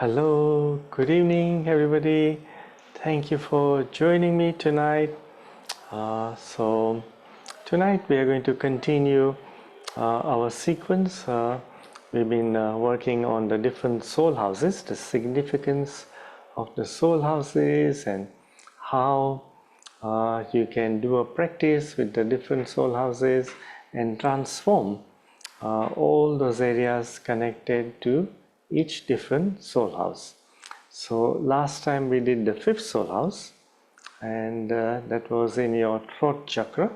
Hello, good evening, everybody. Thank you for joining me tonight. Tonight we are going to continue our sequence. We've been working on the different soul houses, the significance of the soul houses, and how you can do a practice with the different soul houses and transform all those areas connected to each different soul house. So last time we did the fifth soul house, and that was in your throat chakra.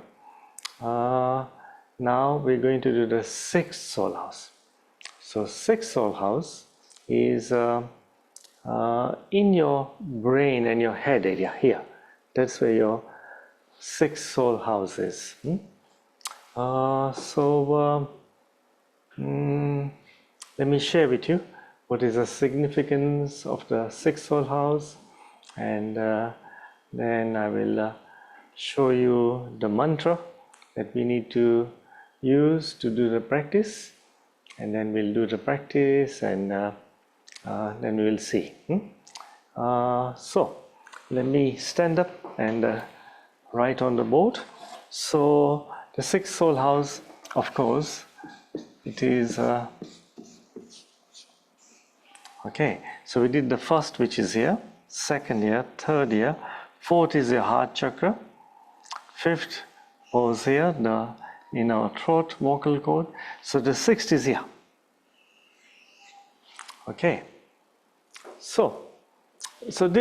Now we're going to do the sixth soul house. So sixth soul house is in your brain and your head area here. That's where your sixth soul house is. Let me share with you what is the significance of the sixth soul house, and then I will show you the mantra that we need to use to do the practice, and then we'll do the practice, and then we'll see. So let me stand up and write on the board. So the sixth soul house, of course, it is okay. So we did the first, which is here, second here, third here, fourth is your heart chakra, fifth was here, in our throat vocal cord. So the sixth is here. Okay. So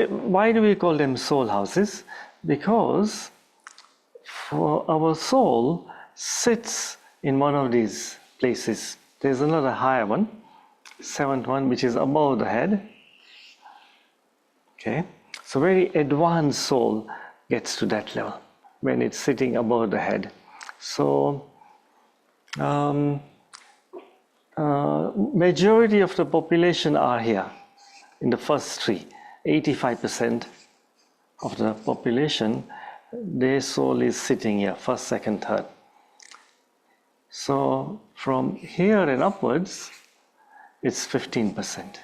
why do we call them soul houses? Because for our soul sits in one of these places. There's another higher one, seventh one, which is above the head. Okay, so very advanced soul gets to that level when it's sitting above the head. So majority of the population are here in the first three. 85% of the population, their soul is sitting here, first, second, third. So from here and upwards, it's 15%.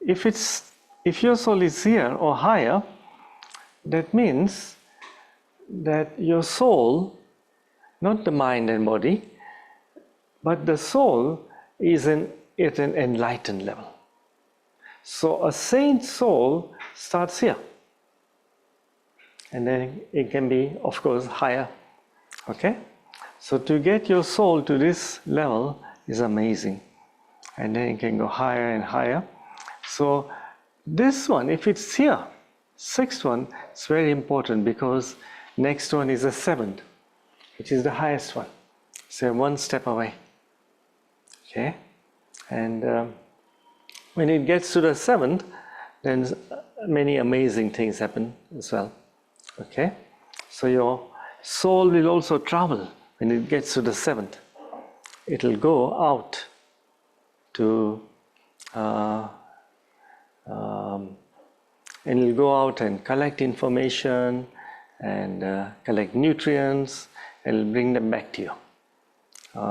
If your soul is here or higher, that means that your soul, not the mind and body, but the soul is at an enlightened level. So a saint soul starts here, and then it can be, of course, higher. Okay? So to get your soul to this level is amazing. And then it can go higher and higher. So this one, if it's here, sixth one, it's very important because next one is the seventh, which is the highest one. So one step away. Okay? And when it gets to the seventh, then many amazing things happen as well. Okay? So your soul will also travel when it gets to the seventh. It will go out to and it'll go out and collect information and collect nutrients and bring them back to you.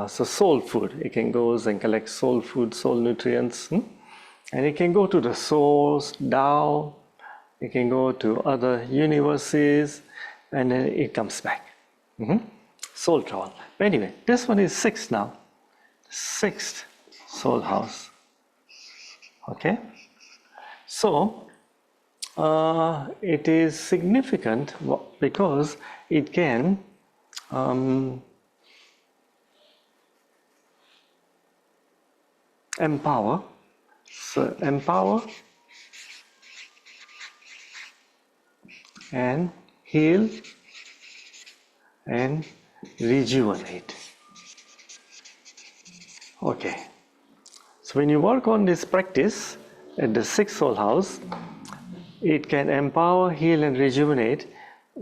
So soul food, it can go and collect soul food, soul nutrients, and it can go to the source, Tao, it can go to other universes, and then it comes back. Soul travel. But anyway, this one is sixth now, sixth soul house. Okay, so it is significant because it can empower. So empower and heal and rejuvenate. Okay. So when you work on this practice at the sixth soul house, it can empower, heal and rejuvenate,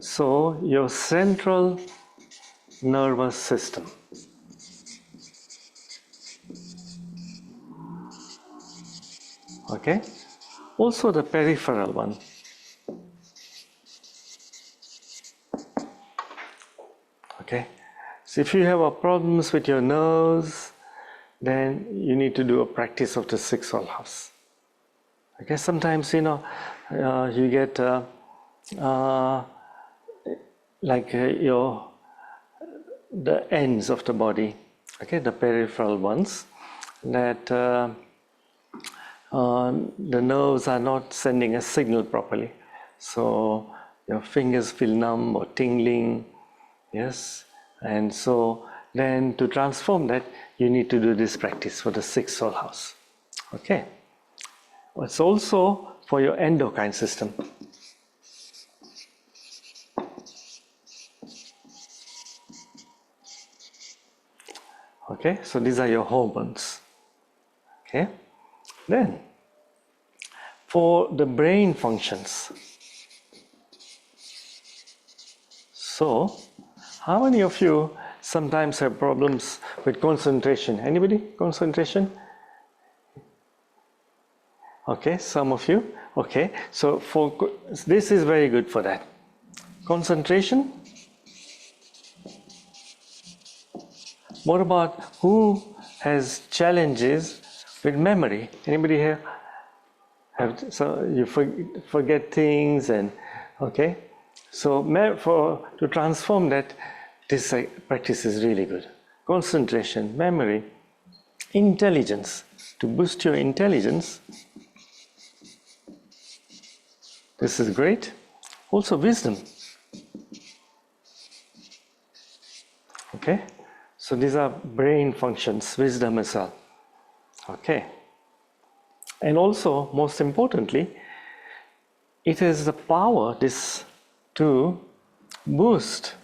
so your central nervous system. Okay? Also the peripheral one. Okay? So if you have problems with your nerves, then you need to do a practice of the sixth soul house. Okay, sometimes you get uh, the ends of the body, okay, the peripheral ones, that the nerves are not sending a signal properly. So your fingers feel numb or tingling, yes. And so then to transform that, you need to do this practice for the sixth soul house. Okay. It's also for your endocrine system. Okay, so these are your hormones. Okay, then for the brain functions. So, how many of you sometimes have problems with concentration? Anybody? Concentration? Okay, some of you. Okay, so this is very good for that. Concentration. What about who has challenges with memory? Anybody here? So you forget things, and okay. So to transform that, this practice is really good. Concentration, memory, intelligence. To boost your intelligence, this is great. Also wisdom. Okay. So these are brain functions, wisdom as well. Okay. And also, most importantly, it has the power to boost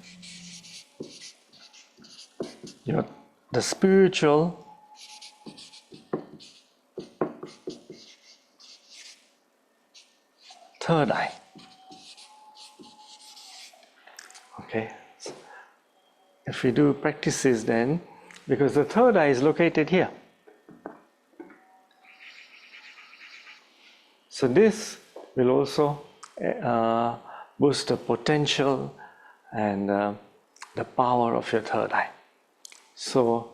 the spiritual third eye. Okay. If we do practices then, because the third eye is located here. So this will also boost the potential and the power of your third eye. So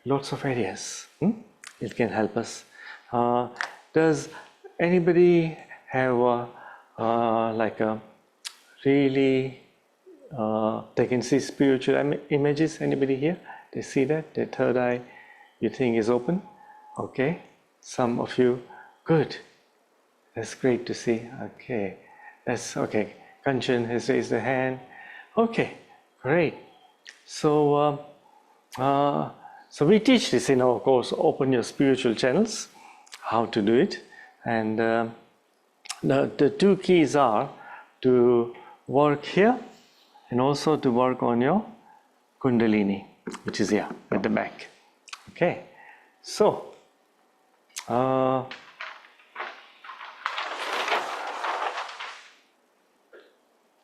lots of areas it can help us. Does anybody have like a really they can see spiritual images? Anybody here? They see that? The third eye you think is open? Okay. Some of you, good. That's great to see. Okay. That's okay. Kanchan has raised the hand. Okay. Great. So so we teach this in our course, Open Your Spiritual Channels, how to do it. And the two keys are to work here and also to work on your Kundalini, which is here at the back. Okay, so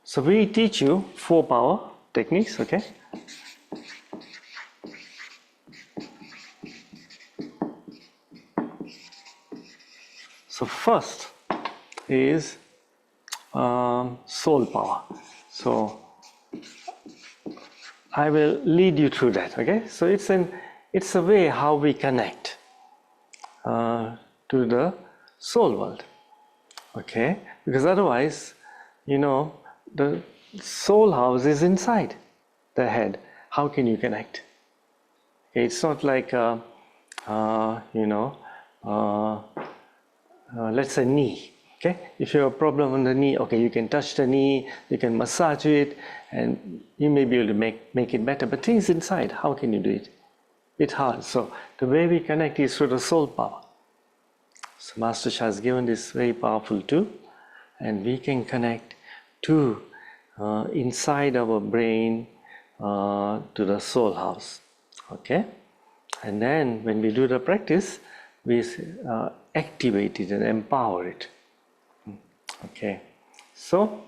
so we teach you 4 power techniques. Okay. So first is soul power. So I will lead you through that. Okay. So it's a way how we connect to the soul world. Okay. Because otherwise, the soul house is inside the head. How can you connect? Okay, it's not like let's say knee. Okay, if you have a problem on the knee, okay, you can touch the knee, you can massage it, and you may be able to make it better. But things inside, how can you do it? It's hard. So the way we connect is through the soul power. So Master Shah has given this very powerful tool, and we can connect to inside our brain to the soul house. Okay, and then when we do the practice, we activate it and empower it. Okay, so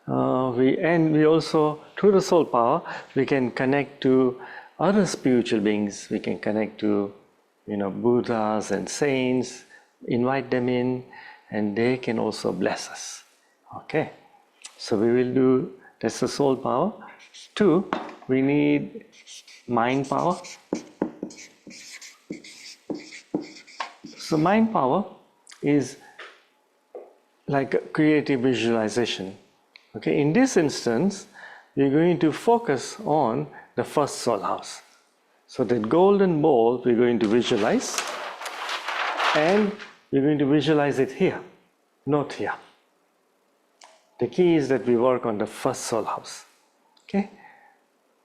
we also, through the soul power, we can connect to other spiritual beings. We can connect to Buddhas and saints, invite them in, and they can also bless us. Okay, so we will do, that's the soul power. 2, we need mind power. So mind power is like a creative visualization. Okay, in this instance, we're going to focus on the first soul house. So that golden ball we're going to visualize, and we're going to visualize it here, not here. The key is that we work on the first soul house. Okay,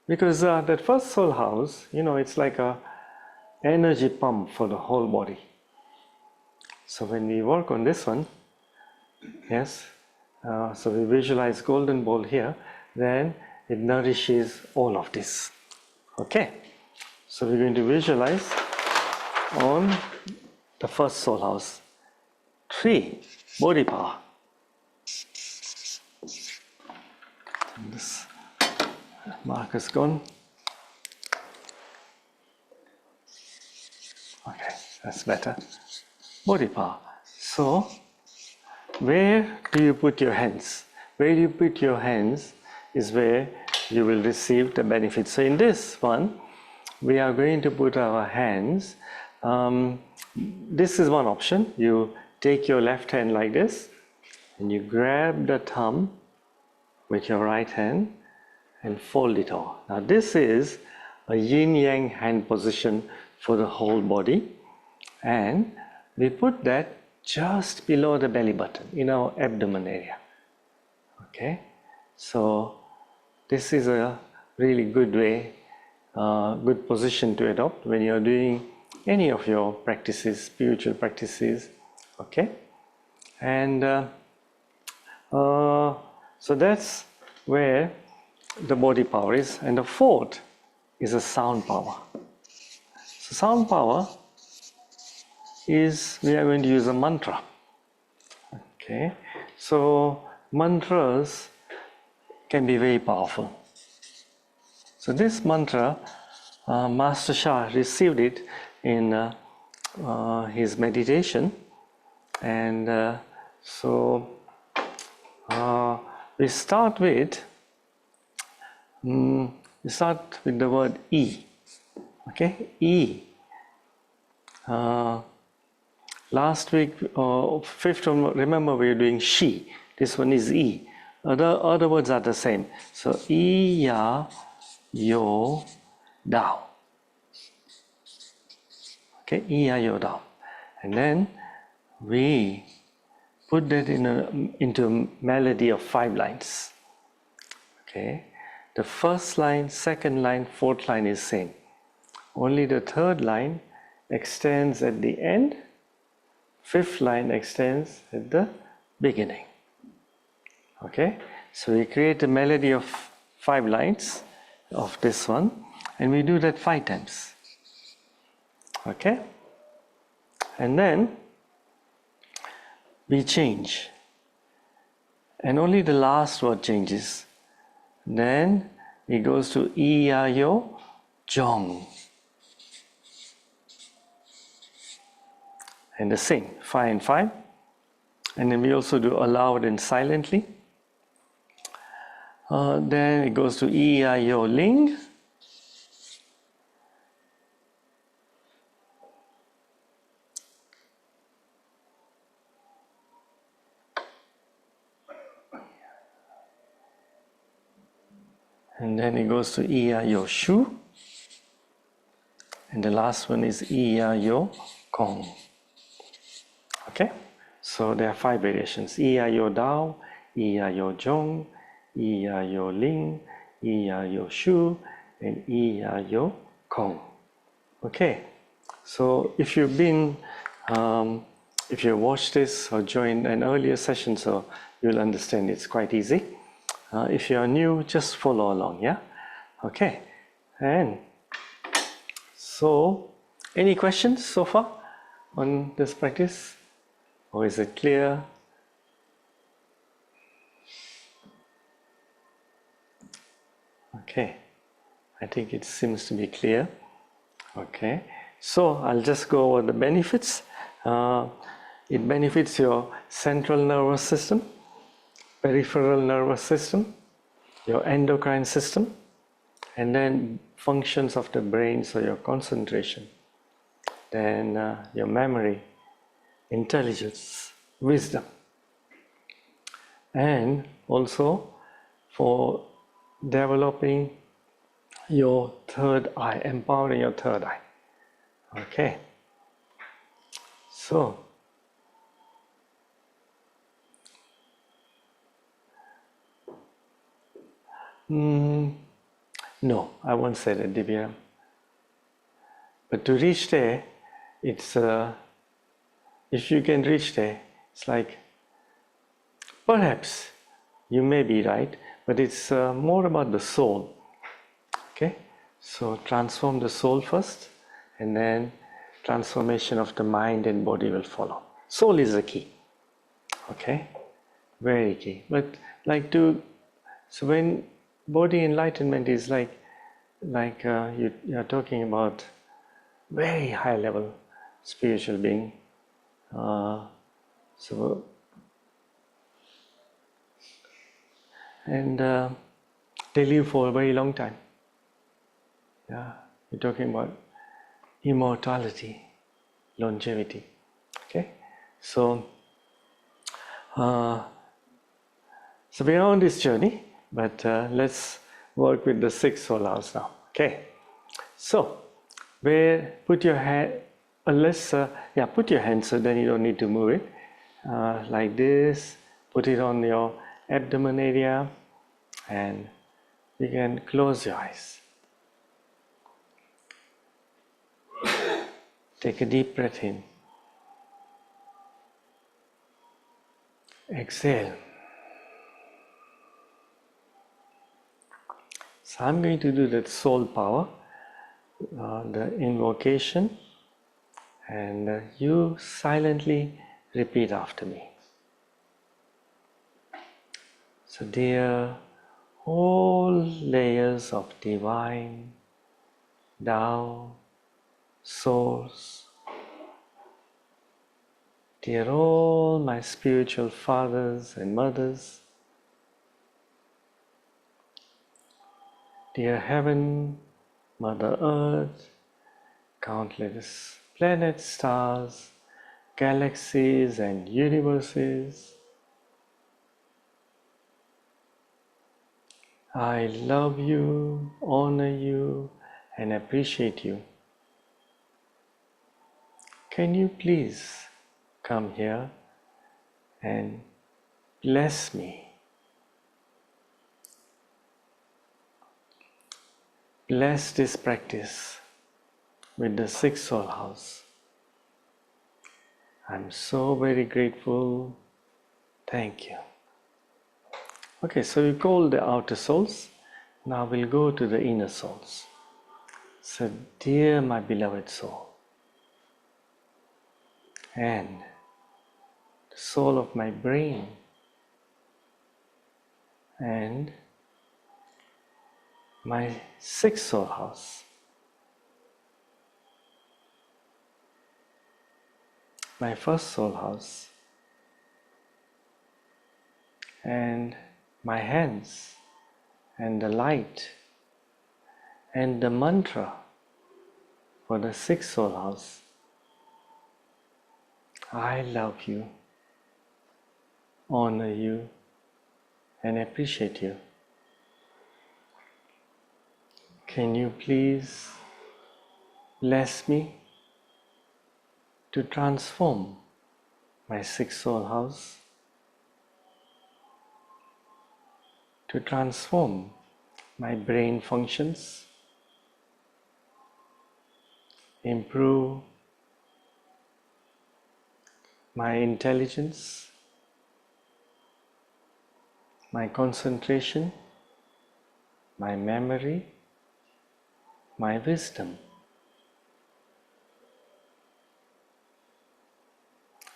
because that first soul house, it's like a energy pump for the whole body. So when we work on this one, yes, so we visualize golden ball here, then it nourishes all of this. Okay, so we're going to visualize on the first soul house. 3, body power. This mark is gone. Okay, that's better. Body power. So, where do you put your hands? Where you put your hands is where you will receive the benefit. So in this one, we are going to put our hands. This is one option. You take your left hand like this, and you grab the thumb with your right hand and fold it over. Now this is a yin-yang hand position for the whole body, and we put that just below the belly button in our abdomen area. Okay, so this is a really good way, good position to adopt when you're doing any of your practices, spiritual practices. Okay, and so that's where the body power is. And the fourth is a sound power. So sound power is, we are going to use a mantra. Okay, so mantras can be very powerful. So this mantra, Master Shah received it in his meditation, and so we start with the word E. Okay, E. Last week, fifth one, remember we were doing She. This one is E. Other words are the same. So E, Ya, Yo, Dao. Okay, E, Ya, Yo, Dao. And then we put that into a melody of 5 lines. Okay, the first line, second line, fourth line is same. Only the third line extends at the end. Fifth line extends at the beginning. Okay, so we create a melody of 5 lines of this one, and we do that 5 times. Okay, and then we change, and only the last word changes. Then it goes to E, Ya, Yo, Jong. And the same, 5 and 5. And then we also do aloud and silently. Then it goes to E, Ya, Yo, Ling. And then it goes to E, Ya, Yo, Shu. And the last one is E, Ya, Yo, Kong. Okay, so there are 5 variations. E, Ya, Yo, Dao, E, Ya, Yo, Jong, E, Ya, Yo, Ling, E, Ya, Yo, Shu, and E, Ya, Yo, Kong. Okay, so if you've been, if you watched this or joined an earlier session, so you'll understand it's quite easy. If you are new, just follow along, yeah? Okay, and so any questions so far on this practice? Or is it clear? Okay, I think it seems to be clear. Okay, so I'll just go over the benefits. It benefits your central nervous system, peripheral nervous system, your endocrine system, and then functions of the brain, so your concentration, then your memory, intelligence, wisdom, and also for developing your third eye, empowering your third eye. Okay, so no, I won't say that, Divya. But to reach there, it's if you can reach there, it's like perhaps you may be right, but it's more about the soul. Okay, so transform the soul first, and then transformation of the mind and body will follow. Soul is the key. Okay, very key. But like so when body enlightenment is like you're talking about very high level spiritual being. So and they live for a very long time. Yeah, we're talking about immortality, longevity. Okay, so so we are on this journey, but let's work with the sixth soul house now. Okay, so where put your hand, put your hand so then you don't need to move it like this. Put it on your abdomen area, and you can close your eyes. Take a deep breath in. Exhale. So I'm going to do that soul power, the invocation, and you silently repeat after me. So dear all layers of divine Tao source, dear all my spiritual fathers and mothers, dear heaven, Mother Earth, countless planets, stars, galaxies and universes, I love you, honor you, and appreciate you. Can you please come here and bless me? Bless this practice with the sixth soul house. I'm so very grateful. Thank you. Okay, so we call the outer souls. Now we'll go to the inner souls. So, dear my beloved soul, and the soul of my brain, and my sixth soul house, my first soul house, and my hands, and the light, and the mantra for the sixth soul house. I love you, honor you, and appreciate you. Can you please bless me to transform my sixth soul house, to transform my brain functions, improve my intelligence, my concentration, my memory, my wisdom.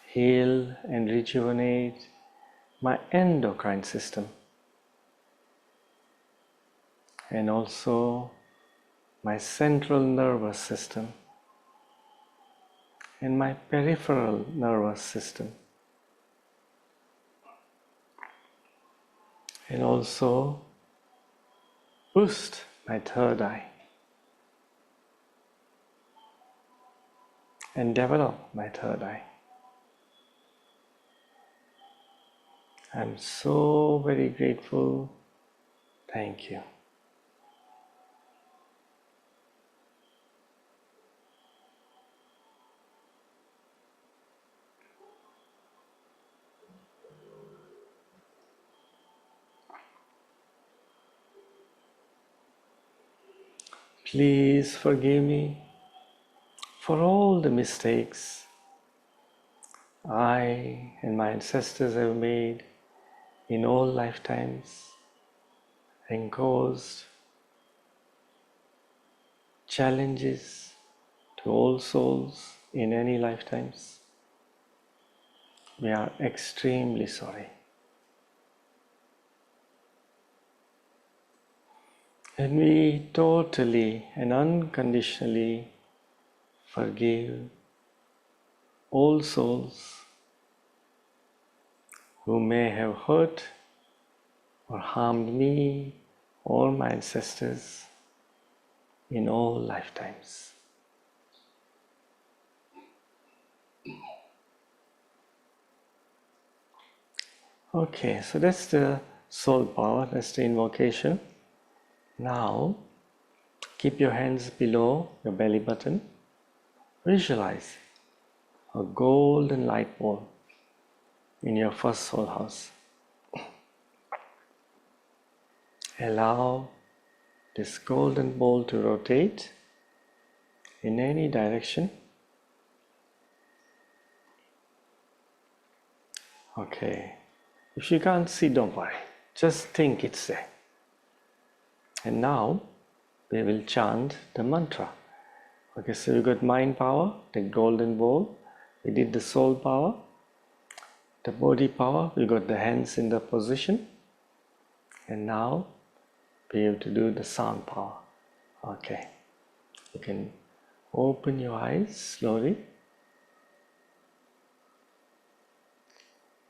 Heal and rejuvenate my endocrine system, and also my central nervous system and my peripheral nervous system, and also boost my third eye and develop my third eye. I'm so very grateful. Thank you. Please forgive me for all the mistakes I and my ancestors have made in all lifetimes and caused challenges to all souls in any lifetimes. We are extremely sorry. And we totally and unconditionally forgive all souls who may have hurt or harmed me or my ancestors in all lifetimes. Okay, so that's the soul power, that's the invocation. Now, keep your hands below your belly button. Visualize a golden light ball in your first soul house. Allow this golden ball to rotate in any direction. Okay, if you can't see, don't worry. Just think it's there. And now we will chant the mantra. Okay, so we got mind power, the golden ball. We did the soul power, the body power. We got the hands in the position. And now we have to do the sound power. Okay, you can open your eyes slowly.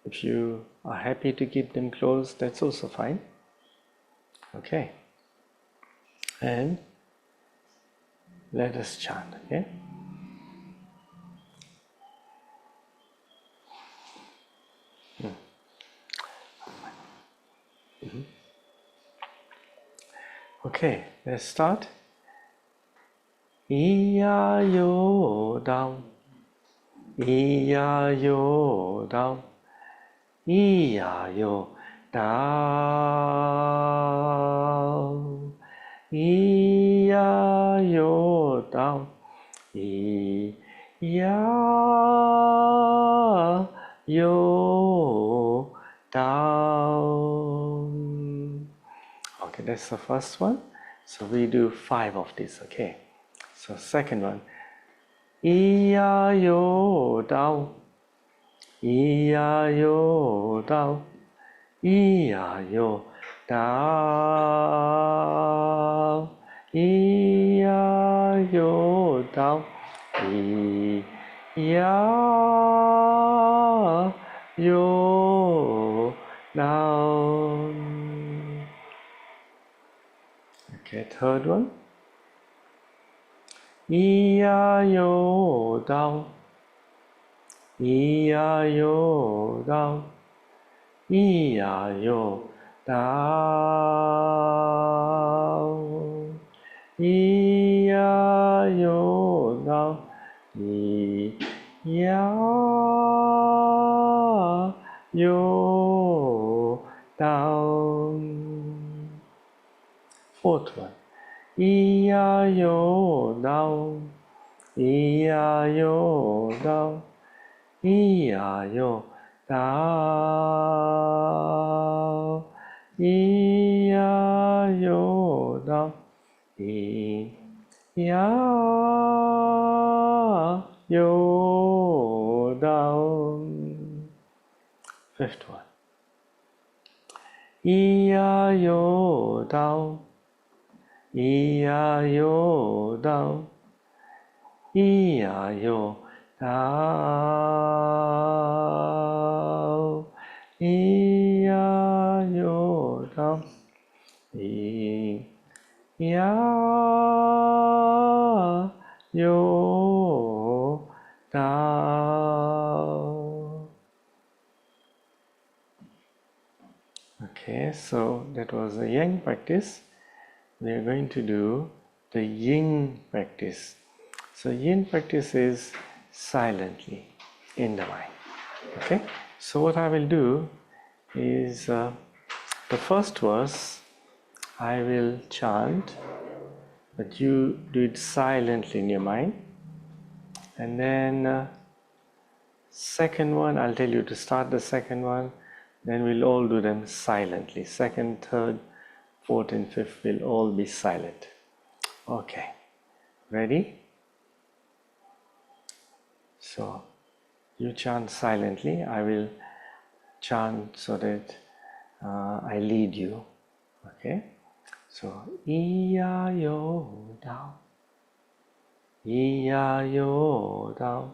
If you are happy to keep them closed, that's also fine. Okay, and let us chant. Okay. Okay, let's start. Iya yo down, iya yo down, iya yo down, iya yo down, iya yo down. Okay, that's the first one. So we do 5 of these, okay? So second one. Iya yo down, iya yo down, iya yo down, iya yo down, iya yo down. Okay, third one. Iya yo down, iya yo down, iya yo down, iya yo down, iya yo down. Fourth one. Iya yo down, iya yo down, iya yo down, iya yo down, iya yo down. Fifth one. Iya yo down, iya yo down, iya yo down, iya yo down, iya yo down. Okay, so that was the yang practice. We are going to do the yin practice. So yin practice is silently in the mind. Okay, so what I will do is the first verse I will chant, but you do it silently in your mind, and then second one I'll tell you to start the second one, then we'll all do them silently. Second, third, fourth and fifth will all be silent. Okay, ready? So you chant silently, I will chant so that I lead you. Okay, so iya yo dao, iya yo dao,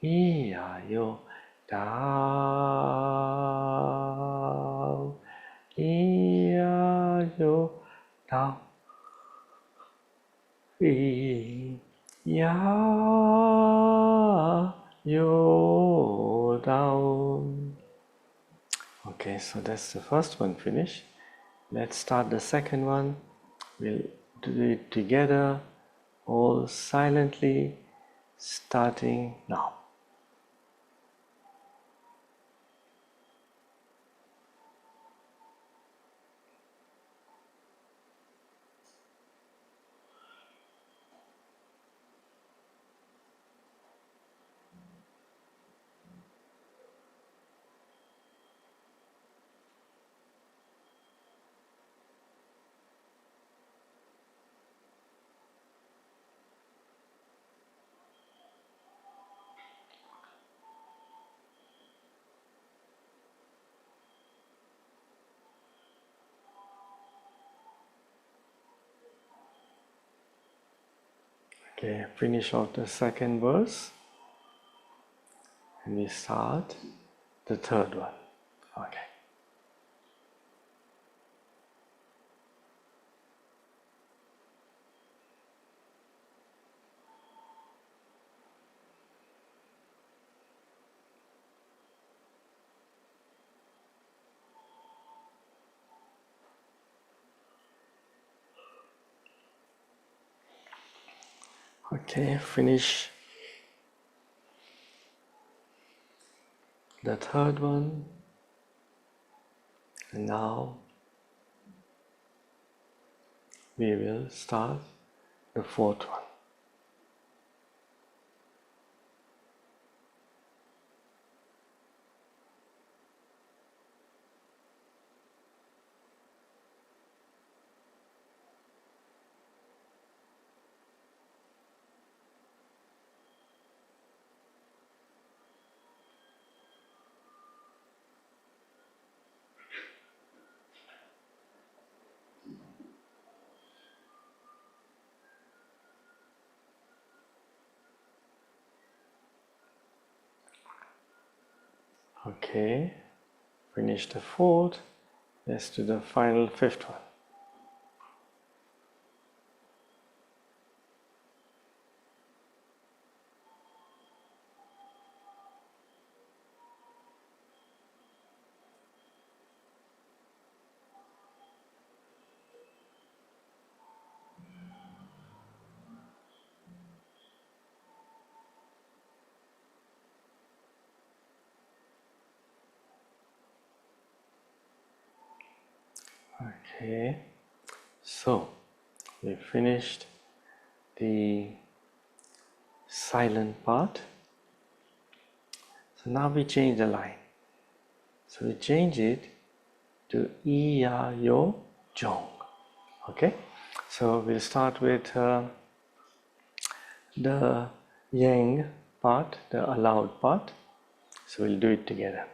iya yo dao, iya yo dao, iya yo dao. Okay, so that's the first one finished. Let's start the second one. We'll do it together, all silently, starting now. Okay, finish off the second verse and we start the third one. Okay. Okay, finish the third one, and now we will start the fourth one. Okay, finish the fourth, let's do the final fifth one. Okay, so we finished the silent part. So now we change the line. So we change it to iya yo jong. Okay, so we'll start with the yang part, the allowed part. So we'll do it together.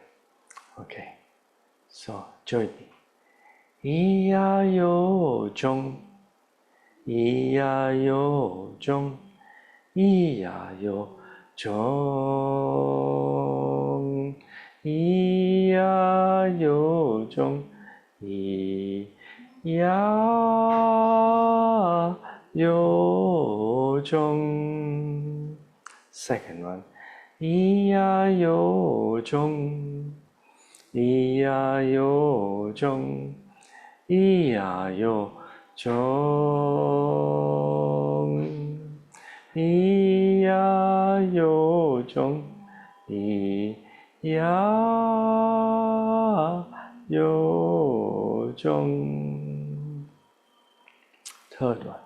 Okay, so join me. Iya yo jong, iya yo jong, iya yo jong, iya yo jong, iya yo jong. Second one. Iya yo jong, 咿呀哟钟，咿呀哟钟，咿呀哟钟，咿呀哟钟。Third one.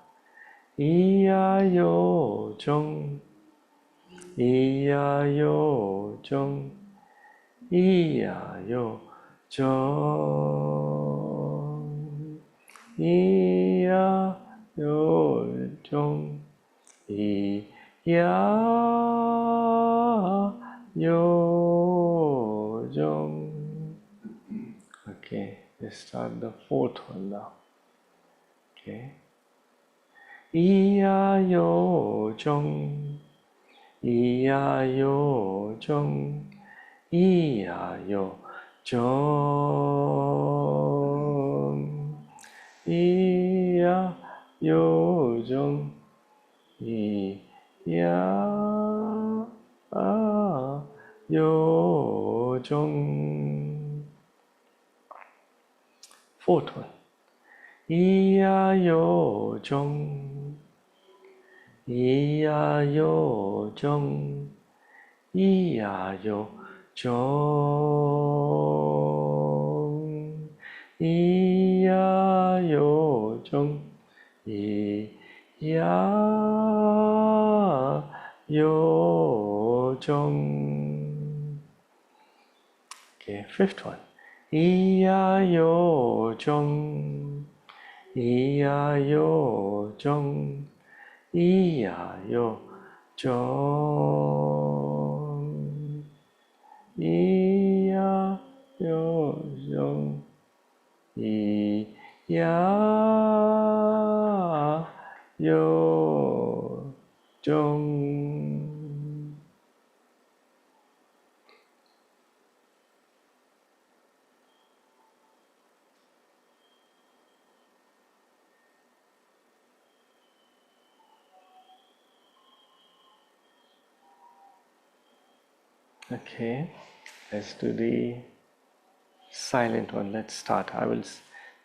咿呀哟钟，咿呀哟钟，咿呀哟钟，咿呀哟钟，咿呀哟钟。Okay, let's start the fourth one now. Okay. 咿呀哟钟，咿呀哟钟，咿呀哟钟，咿呀哟钟，咿呀哟钟。Fourth one. 咿呀哟钟，咿呀哟钟，咿呀哟钟，咿呀哟钟，咿呀哟钟。Okay, fifth one. 咿呀哟钟，咿呀哟钟，咿呀哟钟，咿呀哟钟，咿呀哟钟。Okay, let's do the silent one. Let's start. I will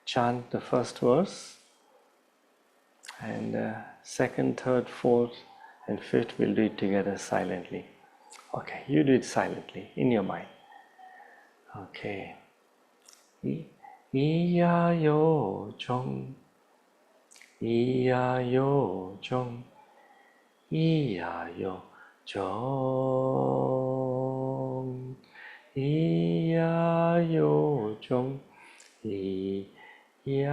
chant the first verse, and second, third, fourth, and fifth we'll do it together silently. Okay, you do it silently in your mind. Okay. 咿呀哟钟，咿呀哟钟，咿呀哟钟，咿呀哟钟，咿呀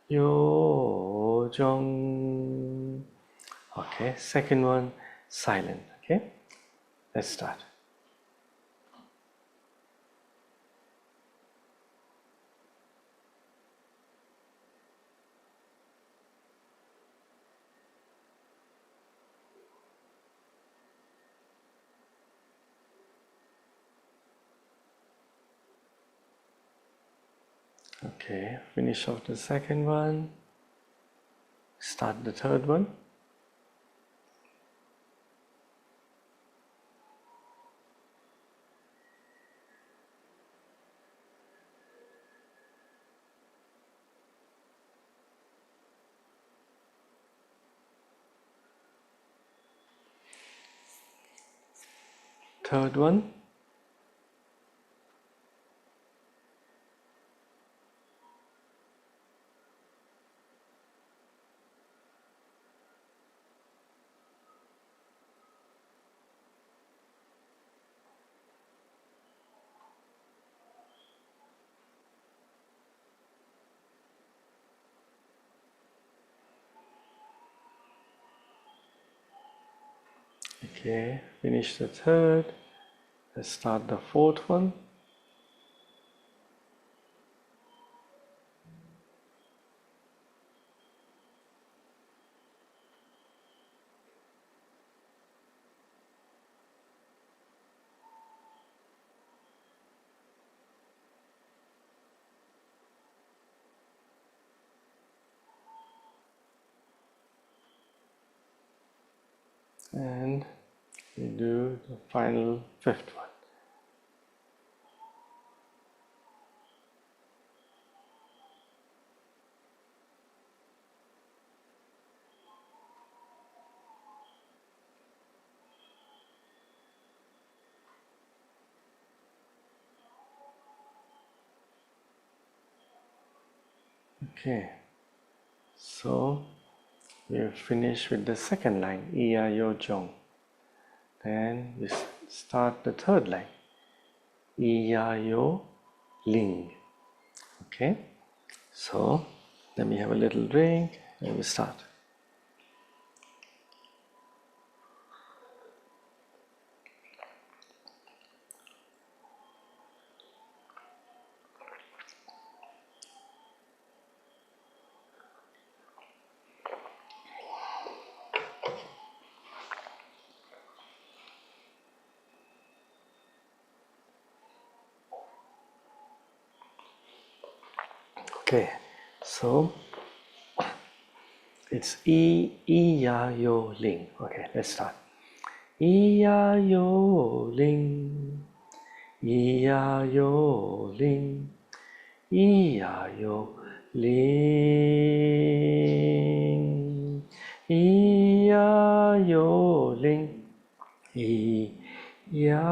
哟钟。Okay, second one, silent. Okay, let's start. Okay, finish off the second one. Start the third one. Third one. Okay, finish the third. Let's start the fourth one. And we do the final fifth one. Okay, so we've finished with the second line, Iya Yo Jong. Then we start the third line, Iya Yo Ling. Okay, so let me have a little drink and we start. Okay, so it's Ya Yo Ling. Okay, let's start. Ya Yo Ling, Ya Yo Ling, Ya Yo Ling, Ya Yo Ling, Ya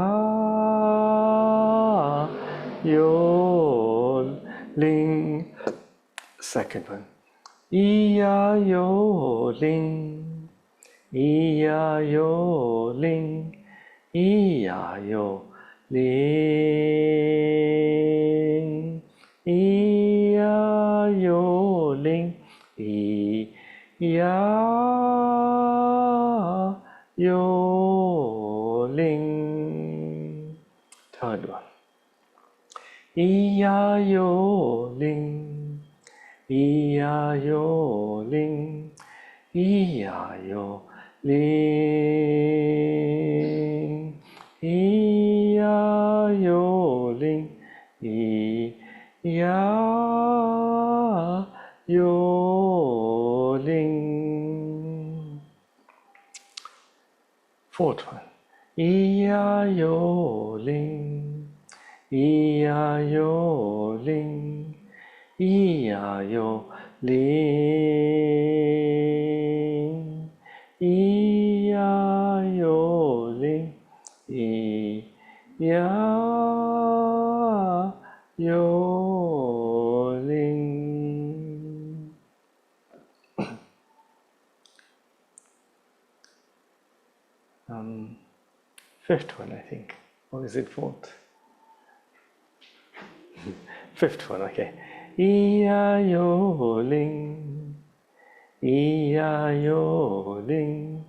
Yo Ling. Second one. Iya yo ling, iya yo ling, iya yo ling, iya yo ling, iya yo ling. Third one. Iya yo ling, iya yo ling, iya yo ling, iya yo ling, iya yo ling. Fourth one. Iya yo ling, iya yo ling, iya yo ling, iya yo ling, iya yo ling. Fifth one, I think. Or is it fourth? Fifth one, okay. Iya yo ling, iya yo ling,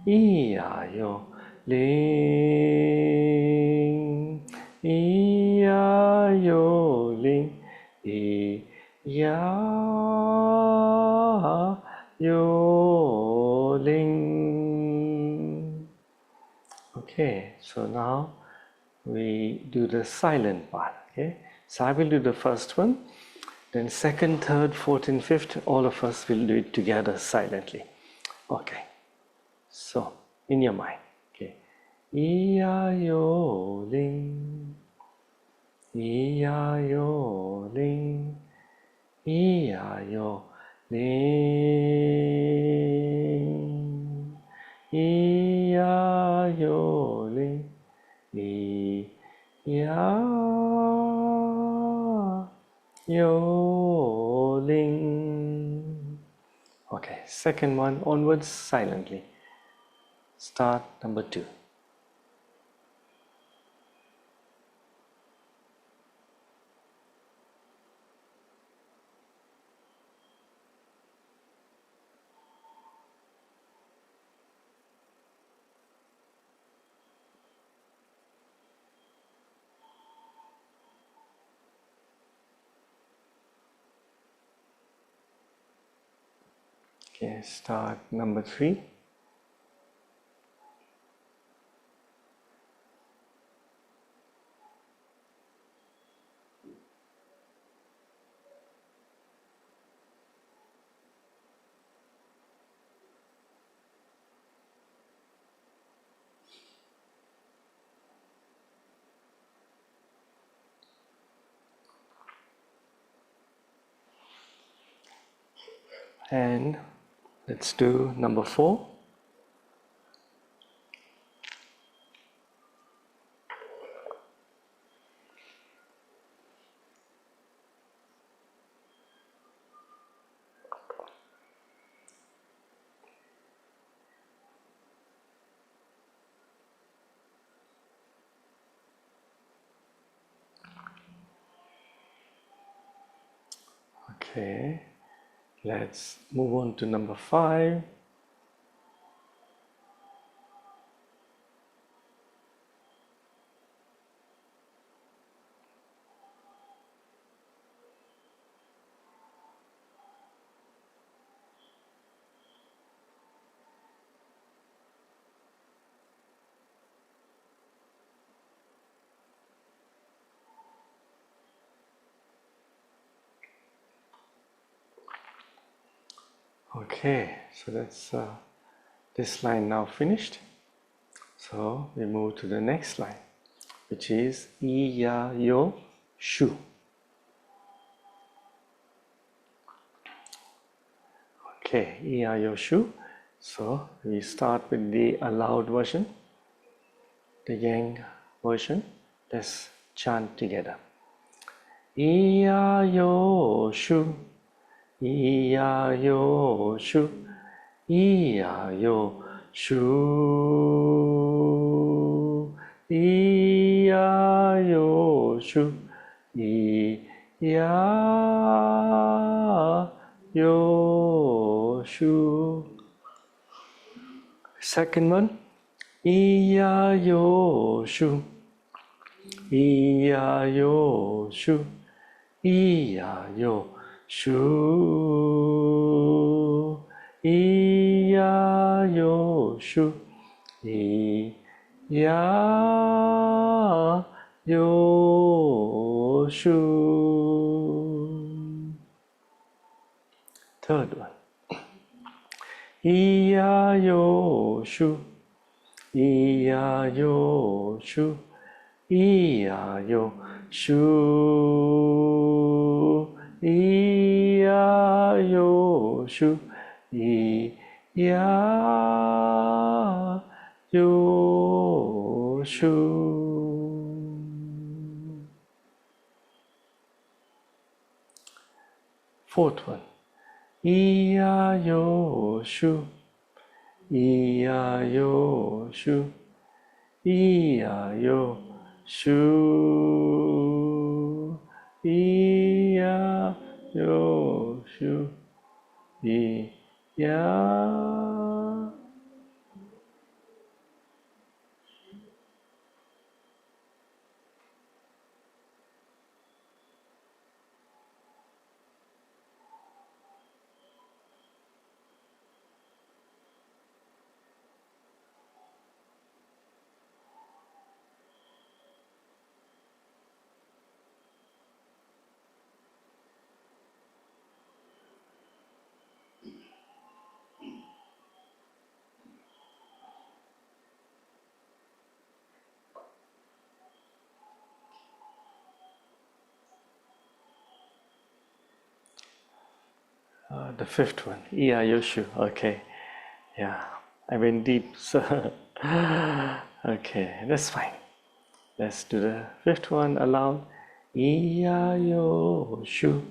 iya yo ling, iya yo ling, iya yo ling. Okay, so now we do the silent part. Okay, so I will do the first one, then second, third, fourth, and fifth, all of us will do it together silently. Okay, so in your mind, okay, E-I-O ling, E-I-O ling, E-I-O ling, E-I-O ling. Ya yo ling. Okay, second one onwards silently. Start number 2. Okay, start number 3. And let's do number 4. Okay, let's move on to number 5. Okay, so that's this line now finished. So we move to the next line, which is I, Ya, Yo, Shu. Okay, I, Ya, Yo, Shu. So we start with the aloud version, the yang version. Let's chant together. I, Ya, Yo, Shu. I, Ya, Yo, Shu. I, Ya, Yo, Shu. I, Ya, Yo, Shu. I, Ya, Yo, Shu. Second one. I, Ya, Yo, Shu. I, Ya, Yo, Shu. I, Ya, Yo, Shu. I, Ya, Yo, Shu. I, Ya, Yo, Shu. Third one. I, Ya, Yo, Shu. I, Ya, Yo, Shu. I, Ya, Yo, Shu. I, Ya, Yo, Shu. I, Ya, Yo, Shu. Fourth one. I, Ya, Yo, Shu. I, Ya, Yo, Shu. I, Ya, Yo, Shu. I, Ya, Yo, Shu. I, Ya. The fifth one. I, Ya, Yo, Shu. Okay. Yeah, I went deep. So, okay, that's fine. Let's do the fifth one aloud. I, Ya, Yo, Shu.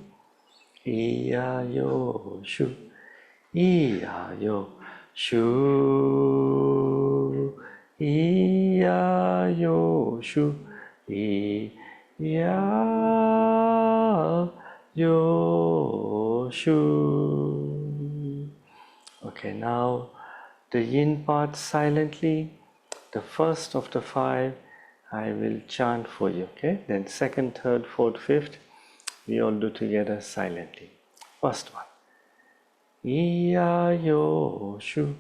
I, Ya, Yo, Shu. I, Ya, Yo, Shu. I, Ya, Yo, Shu. I, Ya, Yo, Shu. Okay, now the yin part silently. The first of the 5 I will chant for you, okay? Then second, third, fourth, fifth, we all do together silently. First one. I, Ya, Yo, Shu.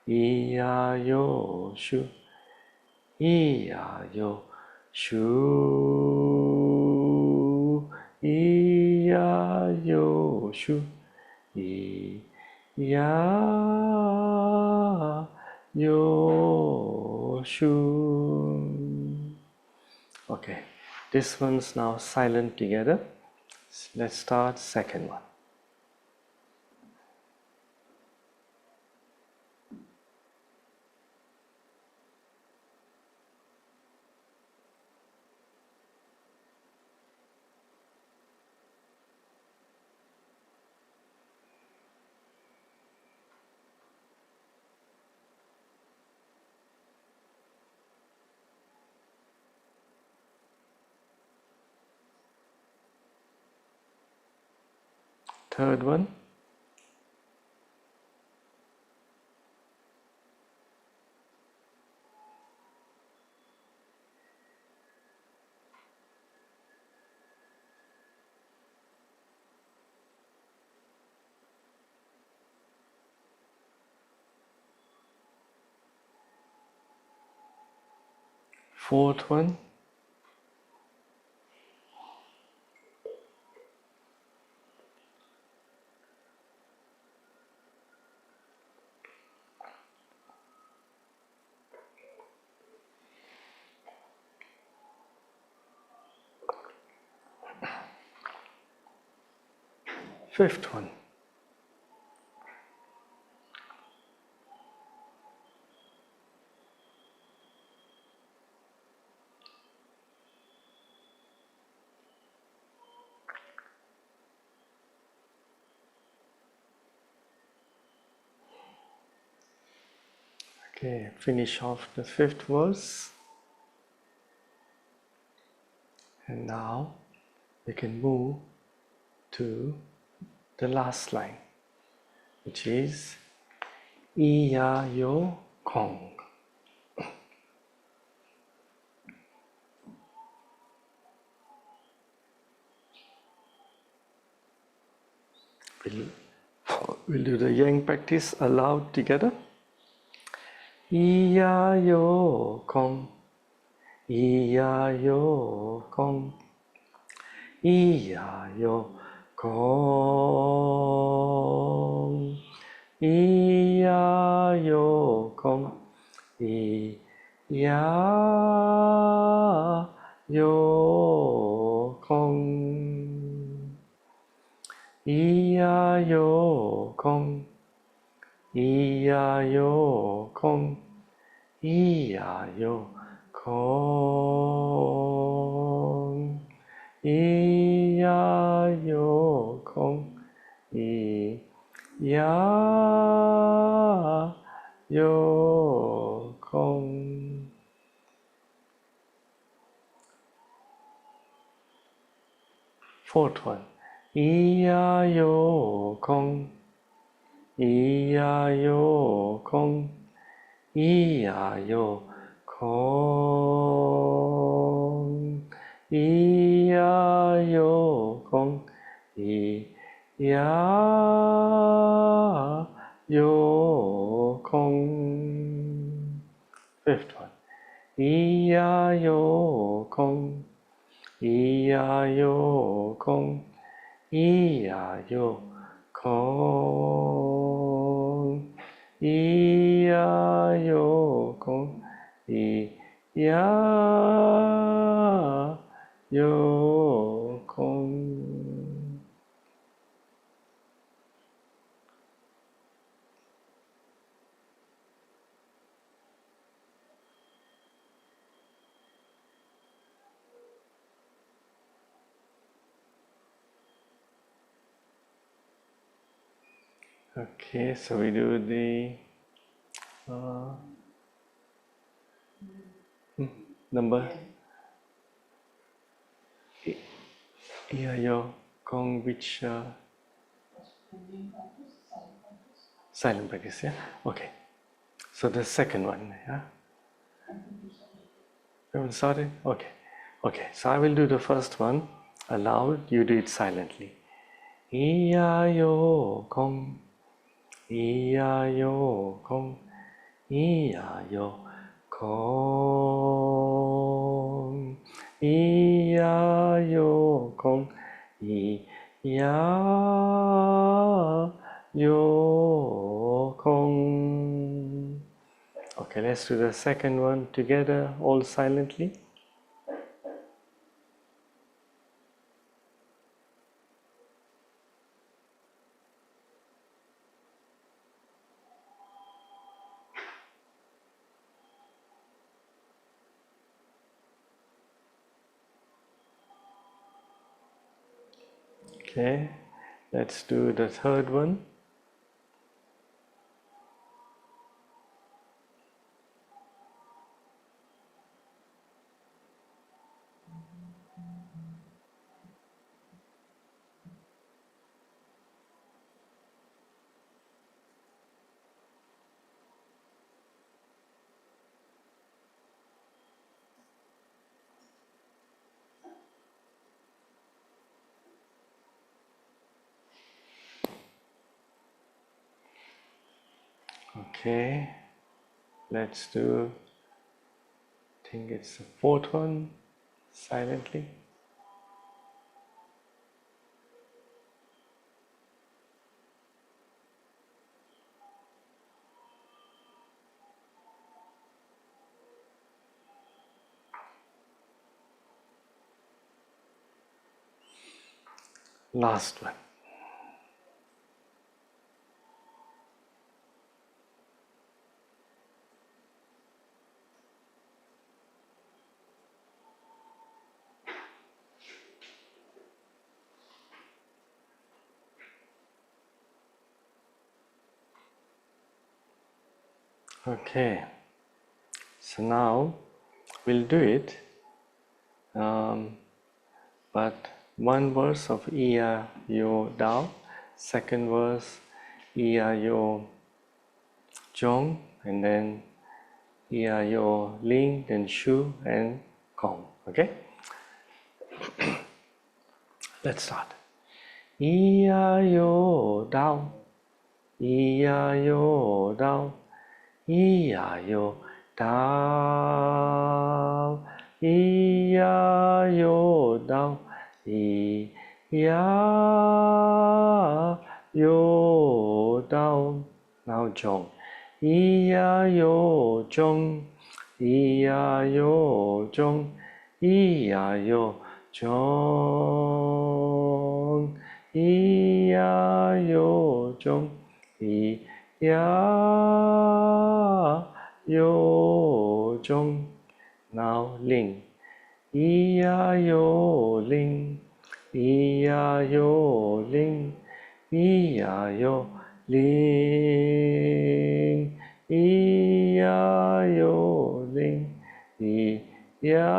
I, Ya, Yo, Shu. I, Ya, Yo, Shu. I, Ya, Yo, Shu. I, Ya, Yo, Shu. Okay, this one's now silent together. Let's start second one. third one. Fourth one. Fifth one. Okay, finish off the fifth verse. And now we can move to the last line, which is Iya Yo Kong. We'll do the yang practice aloud together. Iya Yo Kong. Iya Yo Kong. Iya Yo Kong. Iya Yo Kong. Iya Yo Kong. Iya Yo Kong. Iya Yo Kong. Iya Yo Kong. Iya Yo Kong. Iya Yo Kong. Fourth one. Iya Yo Kong. Iya Yo Kong. Iya Yo Kong. Iya Yo Kong. Iya Yo Kong. Fifth one. Iya Yo Kong. Iya Yo Kong. Iya Yo Kong. Iya Yo Kong. Iya Yo Kong. Okay, so we do the number Iya Yo Kong, which silent practice, yeah? Okay. So the second one, yeah? We haven't started? Okay. Okay, so I will do the first one aloud, you do it silently. Iya Yo Kong. Iya Yo Kong. Iya Yo Kong. Iya Yo Kong. Iya Yo Kong. Okay, let's do the second one together, all silently. Okay, let's do the third one. Okay, let's do, I think it's the fourth one, silently. Last one. Okay, so now we'll do it, but one verse of Iya Yo Dao, second verse Iya Yo Jong, and then Iya Yo Ling, then Shu and Kong. Okay, let's start. Iya Yo Dao, Iya Yo Dao, Iya Yo Dao, Iya Yo Dao, Iya Yo Dao. Now Zhong. Iya Yo Zhong, Iya Yo Zhong, Iya Yo Zhong, Iya Yo Zhong, Iya Yo Zhong. Now Ling. Iya Yo Ling, Iya Yo Ling, Iya Yo Ling, Iya Yo Ling, Iya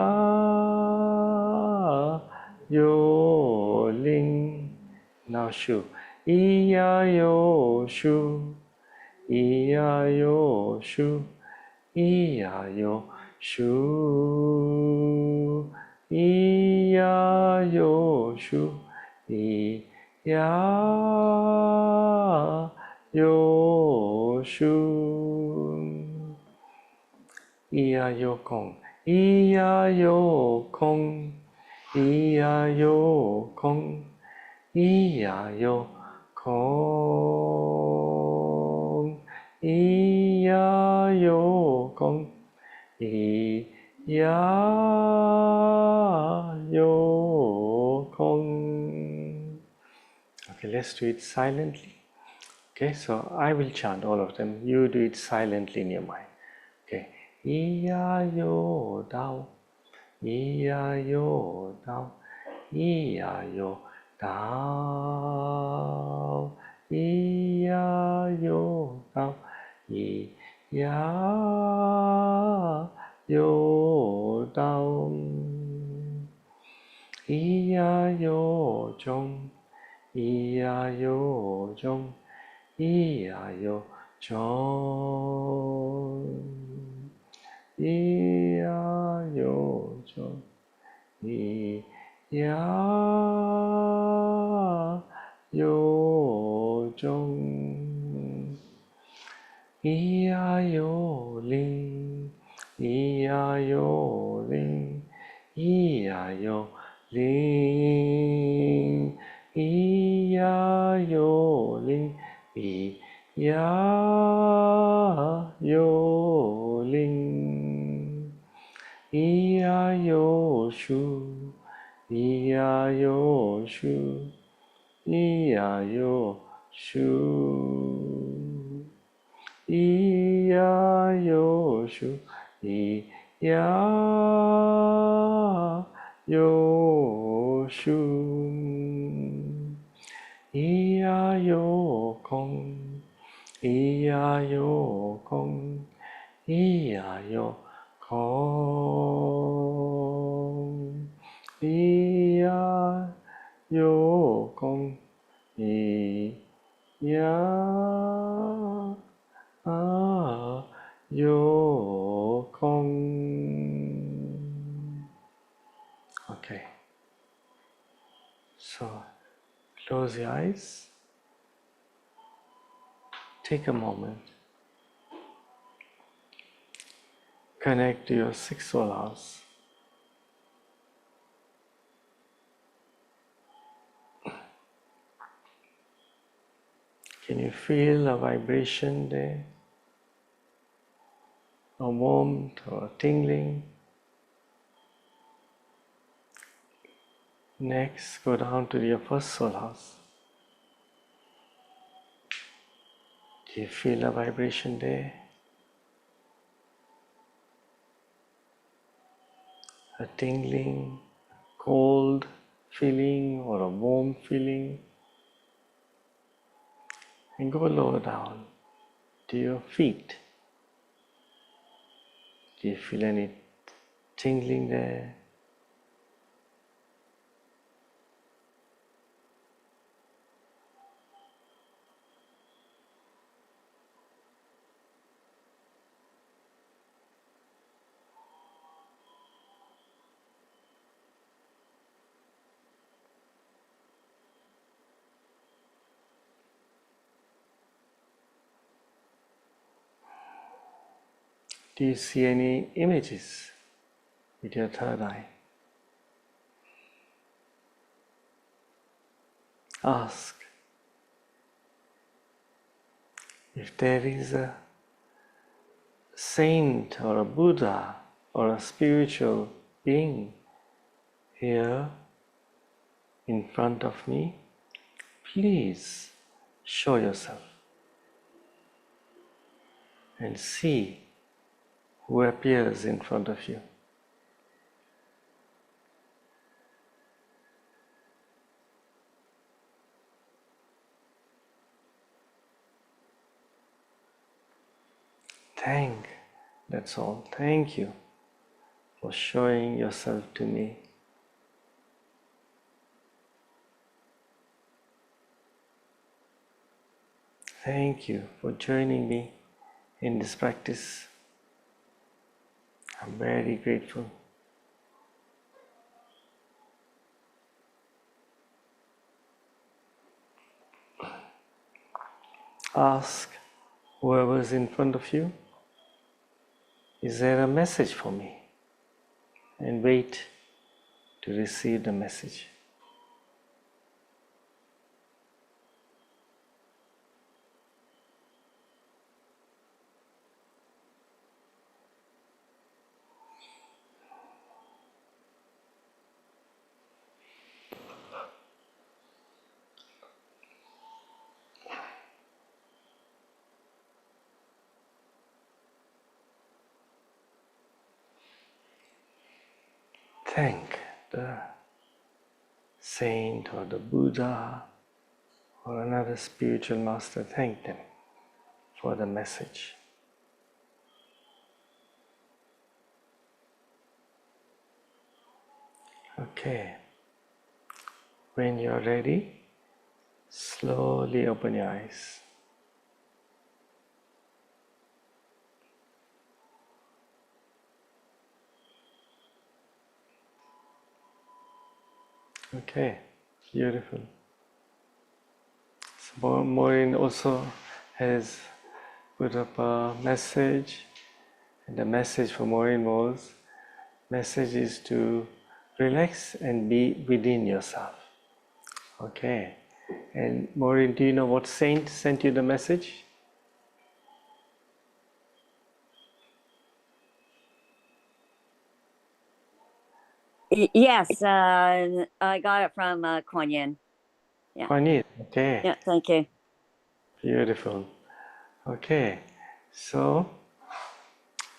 Yo Ling. Now Shu. Iya Yo Shu, Iya Yo Shu, Iya Yo Shu, Iya Yo Shu, Iya Yo Shu. Iya Yo Kong, Iya Yo Kong, Iya Yo Kong, Iya Yo Kong, Iya Yo Kong, Iya Yo Kong. Okay, let's do it silently. Okay, so I will chant all of them. You do it silently in your mind. Okay, Iya Yo Dao, Iya Yo Dao, Iya Yo Dao, Iya Yo Dao, Iya Yo Dao, Iya Yo Zhong, Iya Yo Zhong, Iya Yo Zhong, Iya Yo Zhong, Iya Yo Zhong, Iya Yo Ling, Iya Yo Ling, Iya Yo Ling, Iya Yo Ling, Iya Yo Ling, Iya Yo Shu, Iya Yo Shu, Iya Yo Shu, Iya Yo Shu, Iya Yo Shu, Iya Yo Kong, Iya Yo Kong, Iya Yo Kong, Iya Yo Kong, Iya Yo Kong. Okay, so close your eyes, take a moment connect to your sixth soul house. Can you feel a vibration there? A warmth or a tingling? Next, go down to your first soul house. Do you feel a vibration there? A tingling, cold feeling or a warm feeling? And go lower down to your feet. Do you feel any tingling there? Do you see any images with your third eye? Ask if there is a saint or a Buddha or a spiritual being here in front of me. Please show yourself and see who appears in front of you. That's all. Thank you for showing yourself to me. Thank you for joining me in this practice. I'm very grateful. Ask whoever's in front of you, is there a message for me? And wait to receive the message. Thank the saint or the Buddha or another spiritual master. Thank them for the message. Okay. When you're ready, slowly open your eyes. Okay, beautiful. So Maureen also has put up a message, and the message for Maureen was, message is to relax and be within yourself. Okay, and Maureen, do you know what saint sent you the message? Yes, I got it from Kuan Yin. Yeah. Kuan Yin, okay. Yeah, thank you. Beautiful. Okay, so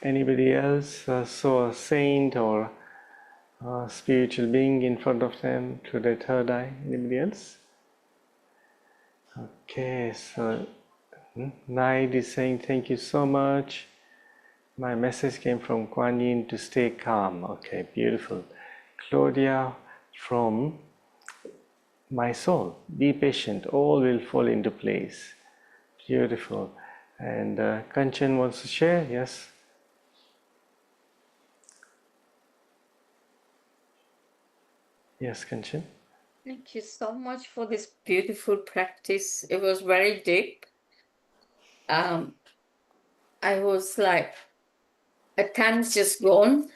anybody else saw a saint or a spiritual being in front of them through their third eye? Anybody else? Okay, so Naid is saying thank you so much. My message came from Kuan Yin to stay calm. Okay, beautiful. Claudia from my soul, be patient, all will fall into place. Beautiful. And Kanchan wants to share, yes? Yes, Kanchan. Thank you so much for this beautiful practice. It was very deep. I was like, at times just gone.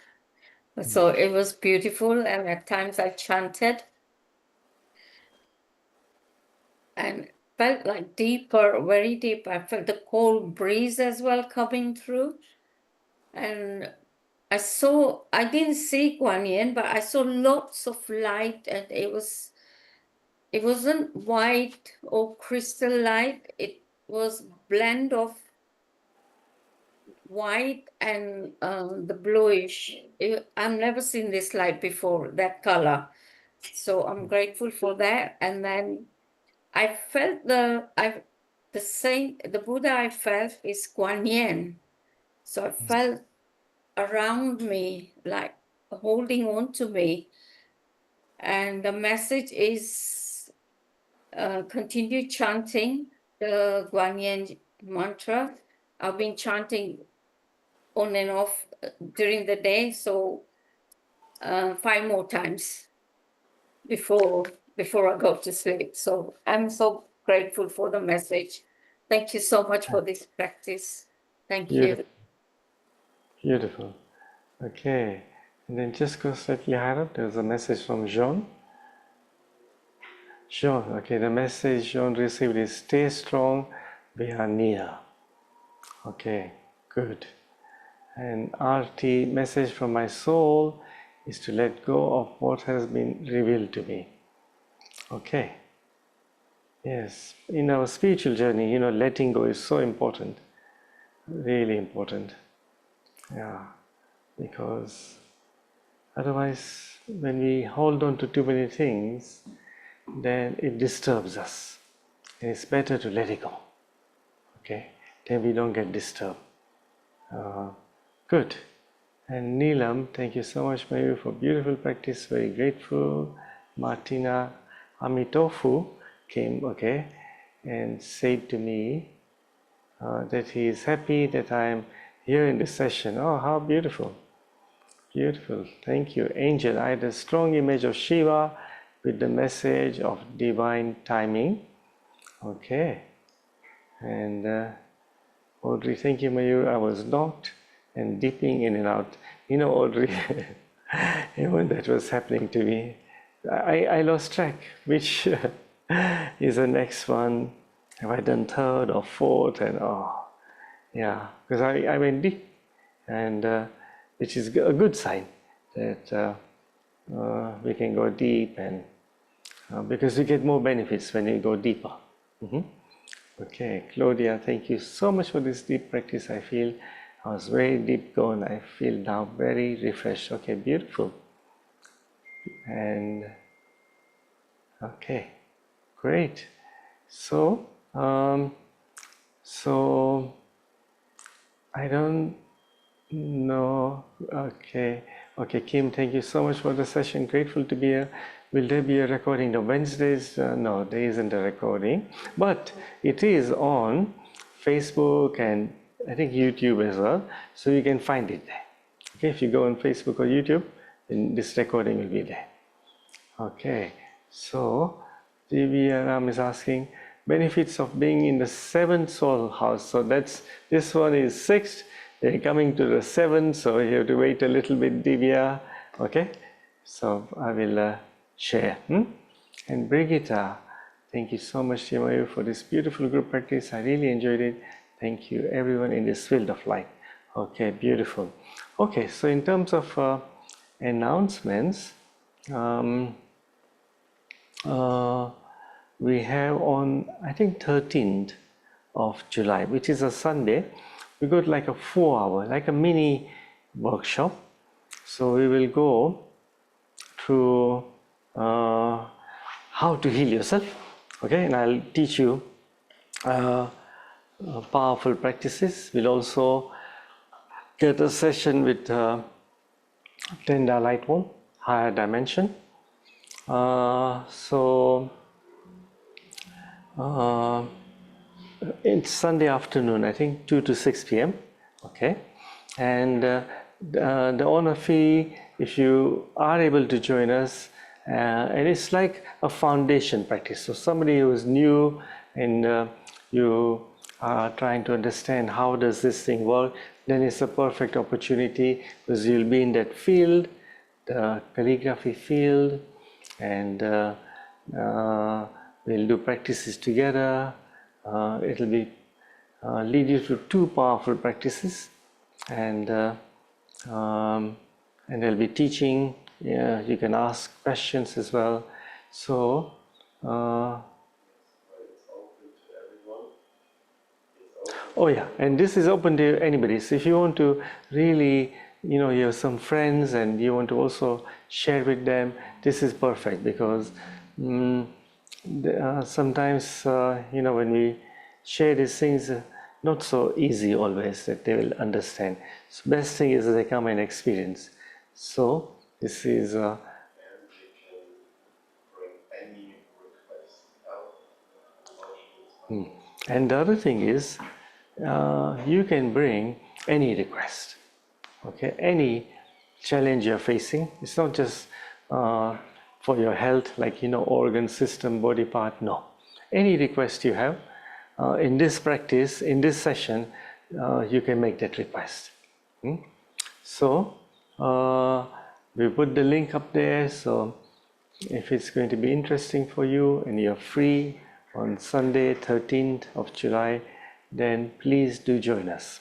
So it was beautiful, and at times I chanted and felt like deeper, very deep. I felt the cold breeze as well coming through. And I didn't see Guan Yin, but I saw lots of light, and it wasn't white or crystal light. It was blend of white and the bluish. I've never seen this light before, that color. So I'm grateful for that. And then I felt the Buddha I felt is Guan Yin. So I felt around me, like holding on to me. And the message is continue chanting the Guan Yin mantra. I've been chanting on and off during the day, so 5 more times before I go to sleep. So I'm so grateful for the message. Thank you so much for this practice. Thank Beautiful. you. Beautiful. Okay. And then just go slightly higher up. There's a message from Jean. Jean, okay, the message Jean received is stay strong, we are near. Okay, good. And RT, message from my soul is to let go of what has been revealed to me. Okay. Yes, in our spiritual journey, letting go is so important. Really important. Yeah, because otherwise, when we hold on to too many things, then it disturbs us. And it's better to let it go. Okay, then we don't get disturbed. Good. And Neelam, thank you so much, Mayur, for beautiful practice. Very grateful. Martina Amitofu came, okay, and said to me that he is happy that I am here in this session. Oh, how beautiful. Beautiful. Thank you. Angel, I had a strong image of Shiva with the message of divine timing. Okay. And Audrey, thank you, Mayur. I was knocked and dipping in and out. Audrey, when that was happening to me, I lost track, which is the next one. Have I done third or fourth? And yeah, because I went deep, and which is a good sign that we can go deep, and because we get more benefits when we go deeper. Okay, Claudia, thank you so much for this deep practice. I feel I was very deep gone. I feel now very refreshed. Okay, beautiful. And okay, great. So I don't know. Okay, Kim, thank you so much for the session. Grateful to be here. Will there be a recording? No, Wednesdays, no, there isn't a recording, but it is on Facebook and I think YouTube as well, so you can find it there. Okay, if you go on Facebook or YouTube, then this recording will be there. Okay, so Divya Ram is asking benefits of being in the 7th soul house. So this one is 6th, they're coming to the 7th, so you have to wait a little bit, Divya. Okay, so I will share. And Brigitte, thank you so much, Mayur, for this beautiful group practice. I really enjoyed it. Thank you, everyone in this field of light. Okay, beautiful. Okay, so in terms of announcements, we have on, I think, 13th of July, which is a Sunday, we got like a 4-hour, like a mini workshop. So we will go through how to heal yourself, okay, and I'll teach you powerful practices. We'll also get a session with Tenda Lightworm, higher dimension. It's Sunday afternoon, I think 2 to 6 p.m. Okay, and the honor fee, if you are able to join us, and it's like a foundation practice. So somebody who is new and you trying to understand how does this thing work, then it's a perfect opportunity, because you'll be in that field, the calligraphy field, and we'll do practices together. It'll be lead you to two powerful practices, and they'll be teaching. Yeah, you can ask questions as well. So oh yeah, and this is open to anybody. So if you want to really, you have some friends and you want to also share with them, this is perfect, because sometimes, when we share these things, not so easy always that they will understand. So best thing is that they come and experience. So this is and the other thing is, you can bring any request, okay, any challenge you're facing. It's not just for your health, like organ system, body part. No, any request you have in this practice, in this session, you can make that request. So we put the link up there, so if it's going to be interesting for you and you're free on Sunday 13th of July, then please do join us.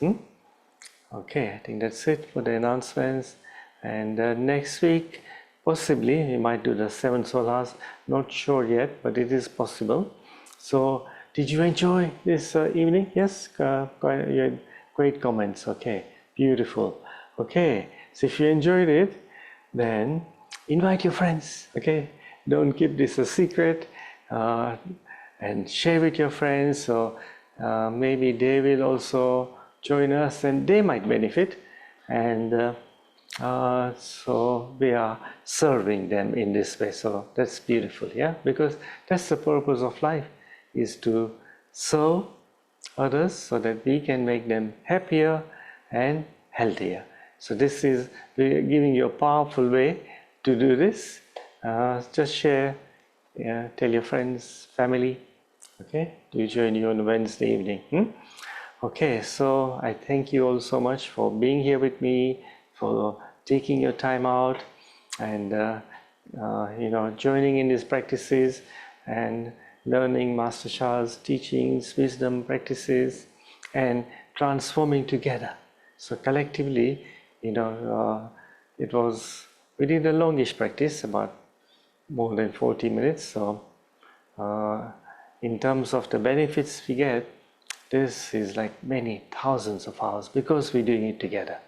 Okay, I think that's it for the announcements. And next week, possibly, we might do the 7 solas. Not sure yet, but it is possible. So, did you enjoy this evening? Yes, you had great comments. Okay, beautiful. Okay, so if you enjoyed it, then invite your friends. Okay, don't keep this a secret, and share with your friends. So maybe they will also join us and they might benefit, and so we are serving them in this way. So that's beautiful, yeah, because that's the purpose of life, is to serve others so that we can make them happier and healthier. So this is, we're giving you a powerful way to do this. Just share, tell your friends, family, okay, to join you on Wednesday evening. Okay, so I thank you all so much for being here with me, for taking your time out, and joining in these practices and learning Master Shah's teachings, wisdom practices, and transforming together. So collectively, we did a longish practice, about more than 40 minutes. So in terms of the benefits we get, this is like many thousands of hours, because we're doing it together.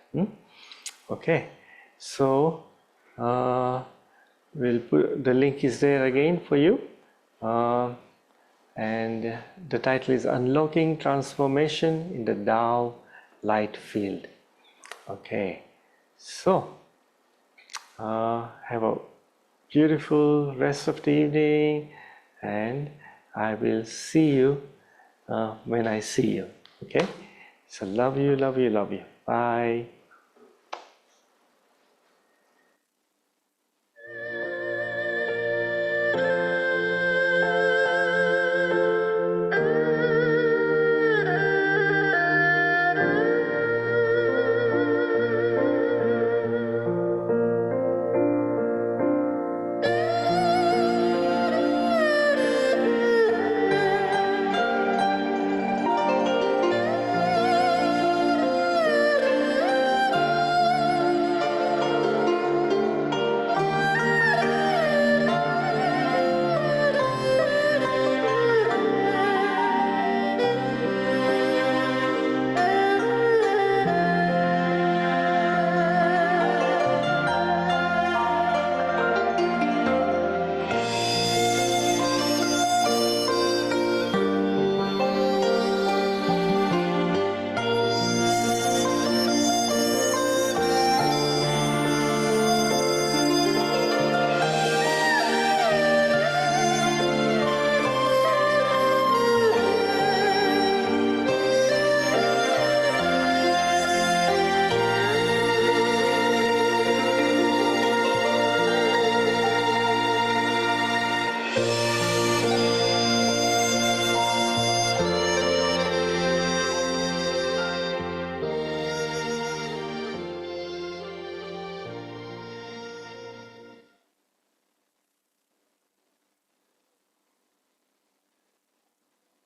Okay, so we'll put the link is there again for you, and the title is Unlocking Transformation in the Tao Light Field. Okay, so have a beautiful rest of the evening, and I will see you when I see you. Okay, so love you, love you, love you. Bye.